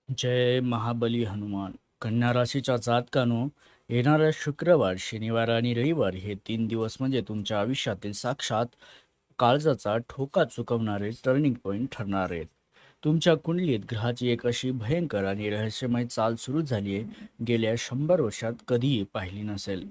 जय महाबली हनुमान. कन्या राशीच्या जातकानो, येणाऱ्या शुक्रवार, शनिवार आणि रविवार हे 3 दिवस म्हणजे तुमच्या आयुष्यातील साक्षात काळजाचा ठोका चुकवणारे टर्निंग पॉईंट ठरणार आहेत. तुमच्या कुंडलीत ग्रहाची एक अशी भयंकर आणि रहस्यमय चाल सुरू झाली आहे, गेल्या 100 वर्षात कधीही पाहिली नसेल.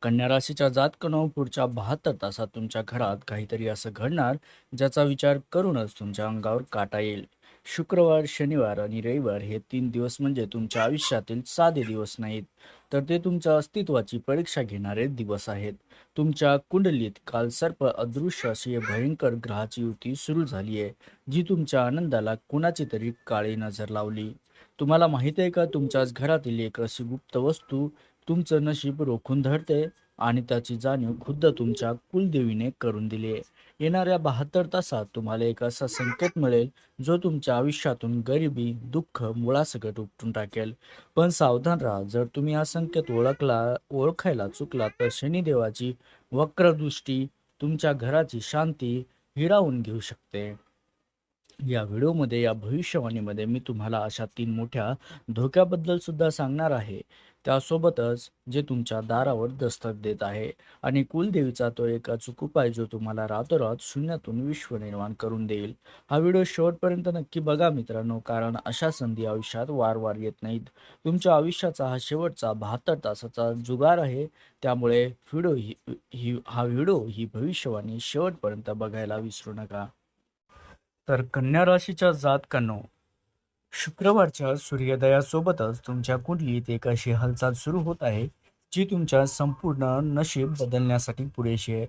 कन्या राशीच्या जातकानो, पुढच्या 72 तासात तुमच्या घरात काहीतरी असं घडणार ज्याचा विचार करूनच तुमच्या अंगावर काटा येईल. शुक्रवार, शनिवार आणि रविवार हे 3 दिवस म्हणजे तुमच्या आयुष्यातील साधे दिवस नाहीत, तर ते तुमच्या अस्तित्वाची परीक्षा घेणारे दिवस आहेत. तुमच्या कुंडलीत काल सर्प अदृश्य अशी भयंकर ग्रहाची युती सुरू झाली आहे, जी तुमच्या आनंदाला कुणाची तरी काळी नजर लावली. तुम्हाला माहिती आहे का, तुमच्याच घरातील एक अशी गुप्त वस्तू तुमचं नशीब रोखून धरते आणि त्याची जाणीव खुद्द तुमच्या कुलदेवीने करून दिली आहे. येणाऱ्या 72 तासात तुम्हाला एक असा संकेत मिळेल जो तुमच्या आयुष्यातून गरिबी, दुःख, मुळासकट उपटून टाकेल. पण सावधान राहा, जर तुम्ही हा संकेत ओळखायला चुकला तर शनिदेवाची वक्रदृष्टी तुमच्या घराची शांती हिरावून घेऊ शकते. या व्हिडिओमध्ये, या भविष्यवाणीमध्ये मी तुम्हाला अशा 3 मोठ्या धोक्याबद्दल सुद्धा सांगणार आहे, त्यासोबतच जे तुमच्या दारावर दस्तक देत आहे आणि कुलदेवीचा तो एक अचूक उपाय जो तुम्हाला रातोरात शून्यातून विश्व निर्माण करून देईल. हा व्हिडिओ शेवटपर्यंत नक्की बघा मित्रांनो, कारण अशा संधी आयुष्यात वारंवार येत नाहीत. तुमच्या आयुष्याचा हा शेवटचा 72 तासाचा जुगार आहे, त्यामुळे हा व्हिडिओ ही भविष्यवाणी शेवटपर्यंत बघायला विसरू नका. तर कन्या राशीच्या जातकांनो, शुक्रवारच्या सूर्योदयासोबतच तुमच्या कुंडलीत एक अशी हालचाल सुरू होत आहे, जी तुमच्या संपूर्ण नशीब बदलण्यासाठी पुरेशी आहे.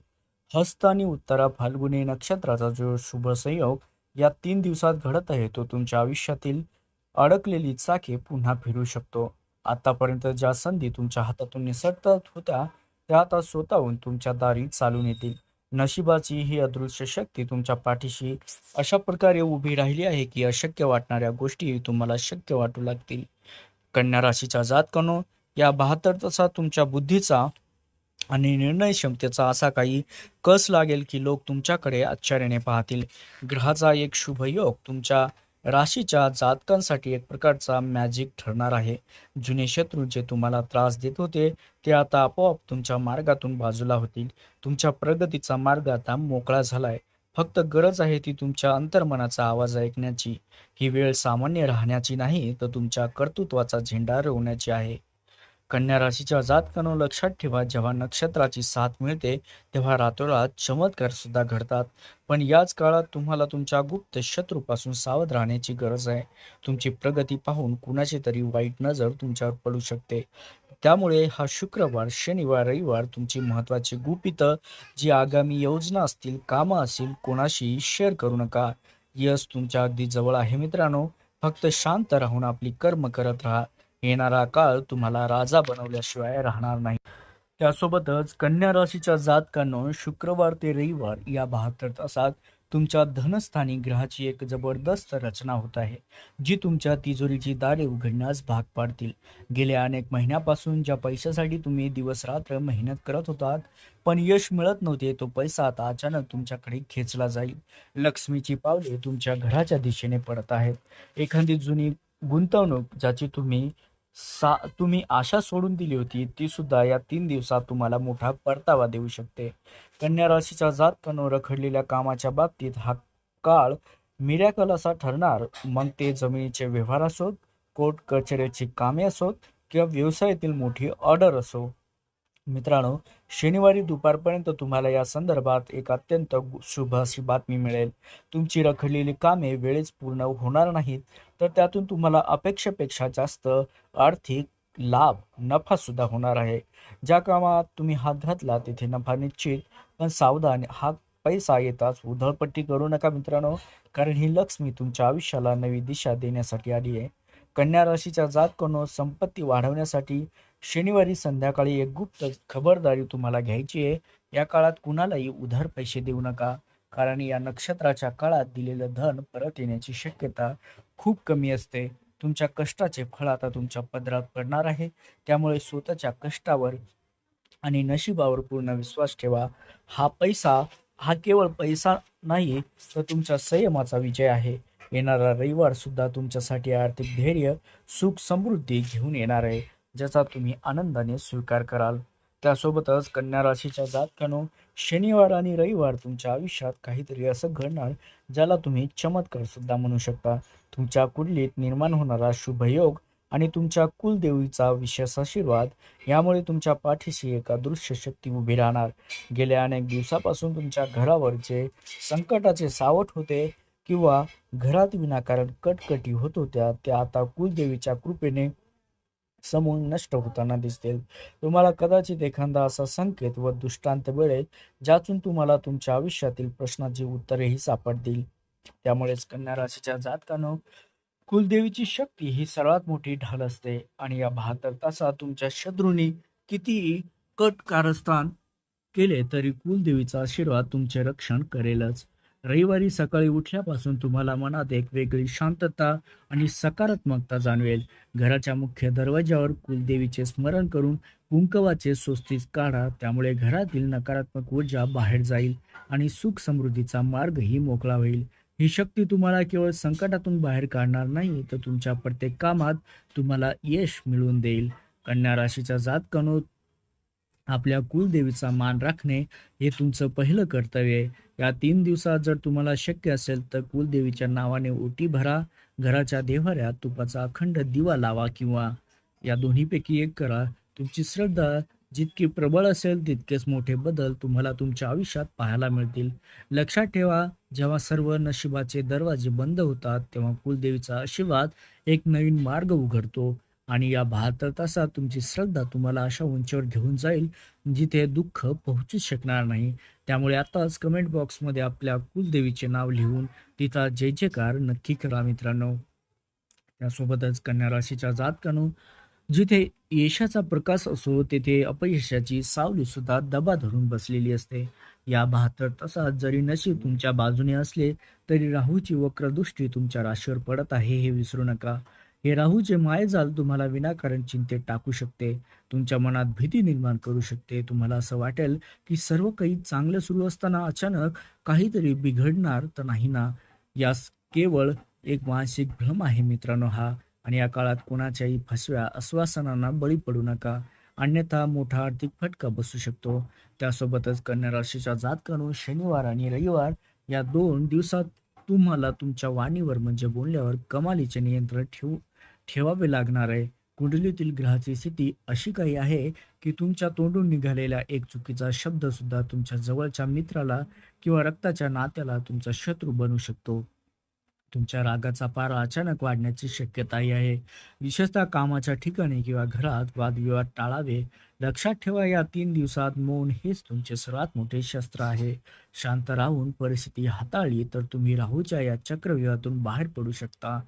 हस्त आणि उत्तरा फाल्गुनी नक्षत्राचा जो शुभ संयोग या 3 दिवसात घडत आहे, तो तुमच्या आयुष्यातील अडकलेली चाके पुन्हा फिरू शकतो. आतापर्यंत ज्या संधी तुमच्या हातातून निसटत होत्या, त्या आता स्वतःहून तुमच्या दारी चालून येतील. नशिबाची ही अदृश्य शक्ती तुमच्या पाठीशी अशा प्रकारे उभी राहिली आहे की अशक्य वाटणाऱ्या गोष्टी तुम्हाला शक्य वाटू लागतील. कन्या राशीच्या जातकानो, या 72 तासात तुमच्या बुद्धीचा आणि निर्णय क्षमतेचा असा काही कस लागेल की लोक तुमच्याकडे आश्चर्याने पाहतील. ग्रहाचा एक शुभ योग तुमच्या राशीच्या जातकांसाठी एक प्रकारचा मॅजिक ठरणार आहे. जुने शत्रू जे तुम्हाला त्रास देत होते, ते आता आपोआप तुमच्या मार्गातून बाजूला होतील. तुमच्या प्रगतीचा मार्ग आता मोकळा झालाय. फक्त गरज आहे ती तुमच्या अंतर्मनाचा आवाज ऐकण्याची. ही वेळ सामान्य राहण्याची नाही, तर तुमच्या कर्तृत्वाचा झेंडा रोवण्याची आहे. कन्या राशीच्या जातकानो, लक्षात ठेवा, जेव्हा नक्षत्राची साथ मिळते तेव्हा रातोरात चमत्कार सुद्धा घडतात. पण याच काळात तुम्हाला तुमच्या गुप्त शत्रूपासून सावध राहण्याची गरज आहे. तुमची प्रगती पाहून कुणाची तरी वाईट नजर तुमच्यावर पडू शकते. त्यामुळे हा शुक्रवार, शनिवार, रविवार तुमची महत्त्वाची गुपितं, जी आगामी योजना असतील, कामं असतील, कोणाशी शेअर करू नका. यश तुमच्या अगदी जवळ आहे मित्रांनो. फक्त शांत राहून आपली कर्म करत राहा. येणारा काळ तुम्हाला राजा बनवल्याशिवाय राहणार नाही. त्यासोबतच कन्या राशीच्या जातकांनो, शुक्रवार ते रविवार या 72 तासात तुमच्या धनस्थानी ग्रहाची एक जबरदस्त रचना होत आहे, जी तुमच्या तिजोरीची दारे उघडण्यास भाग पाडतील. गेल्या अनेक महिन्यापासून ज्या पैशासाठी तुम्ही दिवस रात्र मेहनत करत होतात, पण यश मिळत नव्हते, तो पैसा आता अचानक तुमच्याकडे खेचला जाईल. लक्ष्मीची पावले तुमच्या घराच्या दिशेने पडत आहेत. एखादी जुनी गुंतवणूक ज्याची तुम्ही आशा सोडून दिली होती, ती सुद्धा या 3 दिवसात तुम्हाला मोठा परतावा देऊ शकते. कन्या राशीच्या जातकांनो, रखडलेल्या कामाच्या बाबतीत हा काळ मिरॅकल असा ठरणार. मग ते जमिनीचे व्यवहार असोत, कोर्ट कचेरीची कामे असोत किंवा व्यवसायातील मोठी ऑर्डर असो. मित्रांनो, शनिवारी दुपारपर्यंत तुम्हाला या संदर्भात एक अत्यंत शुभ अशी बातमी मिळेल. तुमची रखडलेली कामे वेळेस पूर्ण होणार नाहीत, तर त्यातून तुम्हाला अपेक्षेपेक्षा जास्त आर्थिक लाभ, नफा सुद्धा होणार आहे. ज्या कामात तुम्ही हात घातला तिथे नफा निश्चित. पण सावधान, हा पैसा येताच उधळपट्टी करू नका मित्रांनो, कारण ही लक्ष्मी तुमच्या आयुष्याला नवी दिशा देण्यासाठी आली आहे. कन्या राशीच्या जातकांनो, संपत्ती वाढवण्यासाठी शनिवारी संध्याकाळी एक गुप्त खबरदारी तुम्हाला घ्यायची आहे. या काळात कुणालाही उधार पैसे देऊ नका, कारण या नक्षत्राच्या काळात दिलेलं धन परत येण्याची शक्यता खूप कमी असते. तुमच्या कष्टाचे फळ आता तुमच्या पदरात पडणार आहे. त्यामुळे स्वतःच्या कष्टावर आणि नशिबावर पूर्ण विश्वास ठेवा. हा केवळ पैसा नाही, तर तुमच्या संयमाचा विजय आहे. येणारा रविवार सुद्धा तुमच्यासाठी आर्थिक धैर्य, सुख, समृद्धी घेऊन येणार आहे, ज्याचा तुम्ही आनंदाने स्वीकार कराल. त्यासोबतच कन्या राशीच्या जातकानो, शनिवार आणि रविवार तुमच्या आयुष्यात काहीतरी असं घडणार ज्याला तुम्ही चमत्कार सुद्धा म्हणू शकता. तुमच्या कुंडलीत निर्माण होणारा शुभयोग आणि तुमच्या कुलदेवीचा विशेष आशीर्वाद यामुळे तुमच्या पाठीशी एक अदृश्य शक्ती उभी राहणार. गेल्या अनेक दिवसापासून तुमच्या घरावर जे संकटाचे सावट होते किंवा घरात विनाकारण कटकटी होत होत्या, त्या आता कुलदेवीच्या कृपेने समूळ नष्ट होताना दिसतील. तुम्हाला कदाचित एखादा असा संकेत व दृष्टांत मिळेल ज्यातून तुम्हाला तुमच्या आयुष्यातील प्रश्नाची उत्तरेही सापडतील. त्यामुळेच कन्या राशीच्या जातकानं, कुलदेवीची शक्ती ही सर्वात मोठी ढाल असते आणि या 72 तासात तुमच्या शत्रूंनी कितीही कट कारस्थान केले तरी कुलदेवीचा आशीर्वाद तुमचे रक्षण करेलच. रविवारी सकाळी उठल्यापासून तुम्हाला मनात एक वेगळी शांतता आणि सकारात्मकता जाणवेल. घराच्या मुख्य दरवाज्यावर कुलदेवीचे स्मरण करून कुंकवाचे स्वस्तिक काढा, त्यामुळे घरातील नकारात्मक ऊर्जा बाहेर जाईल आणि सुख समृद्धीचा मार्गही मोकळा होईल. ही शक्ती तुम्हाला केवळ संकटातून बाहेर काढणार नाही, तर तुमच्या प्रत्येक कामात तुम्हाला यश मिळवून देईल. कन्या राशीच्या जातकानो, आपल्या कुलदेवीचा मान राखणे हे तुमचं पहिलं कर्तव्य आहे. या 3 दिवसात जर तुम्हाला शक्य असेल तर कुलदेवीच्या नावाने ओटी भरा, घराच्या देव्हाऱ्यात तुपाचा अखंड दिवा लावा किंवा या दोन्हीपैकी एक करा. तुमची श्रद्धा जितकी प्रबळ असेल तितकेच मोठे बदल तुम्हाला तुमच्या आयुष्यात पाहायला मिळतील. लक्षात ठेवा, जेव्हा सर्व नशिबाचे दरवाजे बंद होतात तेव्हा कुलदेवीचा आशीर्वाद एक नवीन मार्ग उघडतो आणि या 72 तासात तुमची श्रद्धा तुम्हाला अशा उंचीवर घेऊन जाईल जिथे दुःख पोहोचू शकणार नाही. त्यामुळे आताच कमेंट बॉक्समध्ये आपल्या कुलदेवीचे नाव लिहून तिचा जय जयकार नक्की करा मित्रांनो. त्यासोबतच कन्या राशीच्या जातकानो, जिथे यशाचा प्रकाश असो तेथे अपयशाची सावली सुद्धा दबा धरून बसलेली असते. या 72 तासात जरी नशीब तुमच्या बाजूने असले तरी राहूची वक्रदृष्टी तुमच्या राशीवर पडत आहे हे विसरू नका. हे राहूचे मायेजाल तुम्हाला विनाकारण चिंतेत टाकू शकते, तुमच्या मनात भीती निर्माण करू शकते. तुम्हाला असं वाटेल की सर्व काही चांगलं सुरू असताना अचानक काहीतरी बिघडणार तर नाही ना. यास केवळ एक मानसिक भ्रम आहे मित्रांनो हा, आणि या काळात कोणाच्याही फसव्या आश्वासनांना बळी पडू नका, अन्यथा मोठा आर्थिक फटका बसू शकतो. त्यासोबतच कन्या राशीच्या जातकांनो, शनिवार आणि रविवार या 2 दिवसात तुम्हाला तुमच्या वाणीवर म्हणजे बोलण्यावर कमालीचे नियंत्रण ठेवावे लागणार आहे. कुंडलीतील ग्रहाची स्थिती अशी काही आहे की तुमच्या तोंडून निघालेला एक चुकीचा शब्द सुद्धा तुमच्या जवळच्या मित्राला किंवा रक्ताच्या नात्याला तुमचा शत्रू बनू शकतो. तुमच्या रागाचा पारा अचानक वाढण्याची शक्यताही आहे. विशेषतः कामाच्या ठिकाणी किंवा घरात वादविवाद टाळावे. लक्षात ठेवा, या 3 दिवसात मौन हेच तुमचे सर्वात मोठे शस्त्र आहे. शांत राहून परिस्थिती हाताळली तर तुम्ही राहूच्या या चक्रव्यूहातून बाहेर पडू शकता.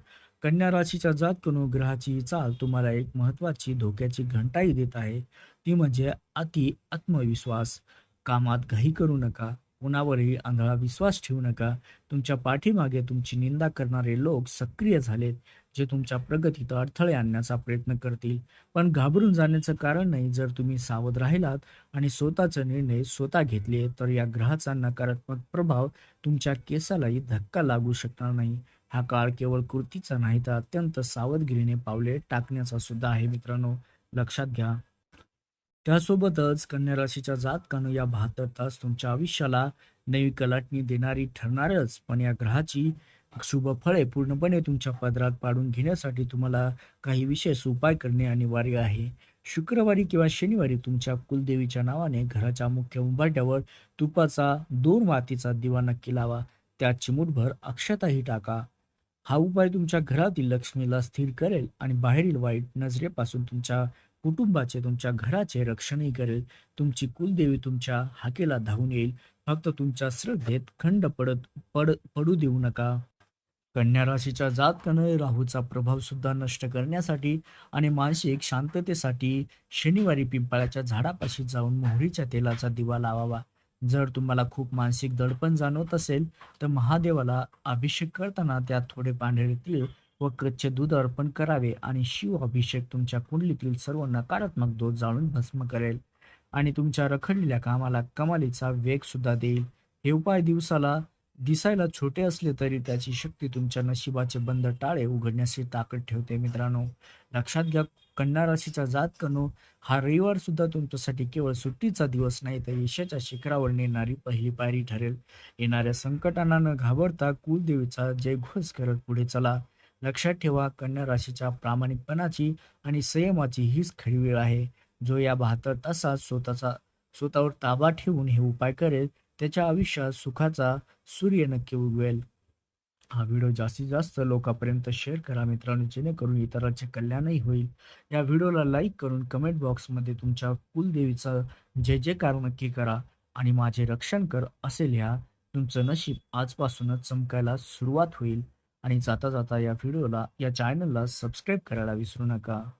कन्या राशीच्या जातकनो, ग्रहाची ही चाल तुम्हाला एक महत्त्वाची धोक्याची घंटाही देत आहे. ती म्हणजे अति आत्मविश्वास. कामात घाई करू नका, कोणावरही आंधळा विश्वास ठेवू नका. तुमच्या पाठीमागे तुमची निंदा करणारे लोक सक्रिय झालेत, जे तुमच्या प्रगतीत अडथळे आणण्याचा प्रयत्न करतील. पण घाबरून जाण्याचं कारण नाही. जर तुम्ही सावध राहिलात आणि स्वतःचे निर्णय स्वतः घेतले तर या ग्रहाचा नकारात्मक प्रभाव तुमच्या केसालाही धक्का लागू शकणार नाही. हा काळ केवळ कृतीचा नाही तर अत्यंत सावधगिरीने पावले टाकण्याचा सुद्धा आहे मित्रांनो, लक्षात घ्या. त्यासोबतच कन्या राशीच्या जातकानं, या 72 तास तुमच्या आयुष्याला नवी कलाटणी देणारी ठरणारच, पण या ग्रहाची शुभ फळे पूर्णपणे तुमच्या पदरात पाडून घेण्यासाठी तुम्हाला काही विशेष उपाय करणे अनिवार्य आहे. शुक्रवारी किंवा शनिवारी तुमच्या कुलदेवीच्या नावाने घराच्या मुख्य उंबरठ्यावर तुपाचा 2 वातीचा दिवा नक्की लावा. त्यात चिमूटभर अक्षताही टाका. हा उपाय तुमच्या घरातील लक्ष्मीला स्थिर करेल आणि बाहेरील वाईट नजरेपासून तुमच्या कुटुंबाचे, तुमच्या घराचे रक्षणही करेल. तुमची कुलदेवी तुमच्या हाकेला धावून येईल. फक्त तुमच्या श्रद्धेत खंड पडू देऊ नका. कन्या राशीच्या जातकानं, राहूचा प्रभाव सुद्धा नष्ट करण्यासाठी आणि मानसिक शांततेसाठी शनिवारी पिंपळाच्या झाडापाशी जाऊन मोहरीच्या तेलाचा दिवा लावावा. जर तुम्हाला खूप मानसिक दडपण जाणवत असेल तर महादेवाला अभिषेक करताना त्यात थोडे पांढरे तीळ व कच्चे दूध अर्पण करावे आणि शिव अभिषेक तुमच्या कुंडलीतील सर्व नकारात्मक दोष जाळून भस्म करेल आणि तुमच्या रखडलेल्या कामाला कमालीचा वेग सुद्धा देईल. हे उपाय दिवसाला दिसायला छोटे असले तरी त्याची शक्ती तुमच्या नशिबाचे बंद टाळे उघडण्याची ताकद ठेवते मित्रांनो. लक्षात घ्या, कन्या राशीचा जातकानो, हा रविवार सुद्धा तुमच्यासाठी केवळ सुट्टीचा दिवस नाही तर यशाच्या शिखरावर नेणारी पहिली पायरी ठरेल. येणाऱ्या संकटांना न घाबरता कुलदेवीचा जयघोष करत पुढे चला. लक्षात ठेवा, कन्या राशीच्या प्रामाणिकपणाची आणि संयमाची हीच खरी वेळ आहे. जो या 72 तासात स्वतःवर ताबा ठेवून हे उपाय करेल, त्याच्या आयुष्यात सुखाचा सूर्य नक्की उगवेल. हा व्हिडिओ जास्तीत जास्त लोकांपर्यंत शेअर करा मित्रांनो, जेणेकरून इतरांचे कल्याणही होईल. या व्हिडिओला लाईक करून कमेंट बॉक्समध्ये तुमच्या कुलदेवीचा जय जयकार नक्की करा आणि माझे रक्षण कर असे लिहा. तुमचं नशीब आजपासूनच चमकायला सुरुवात होईल. आणि जाता जाता या चॅनलला सबस्क्राईब करायला विसरू नका.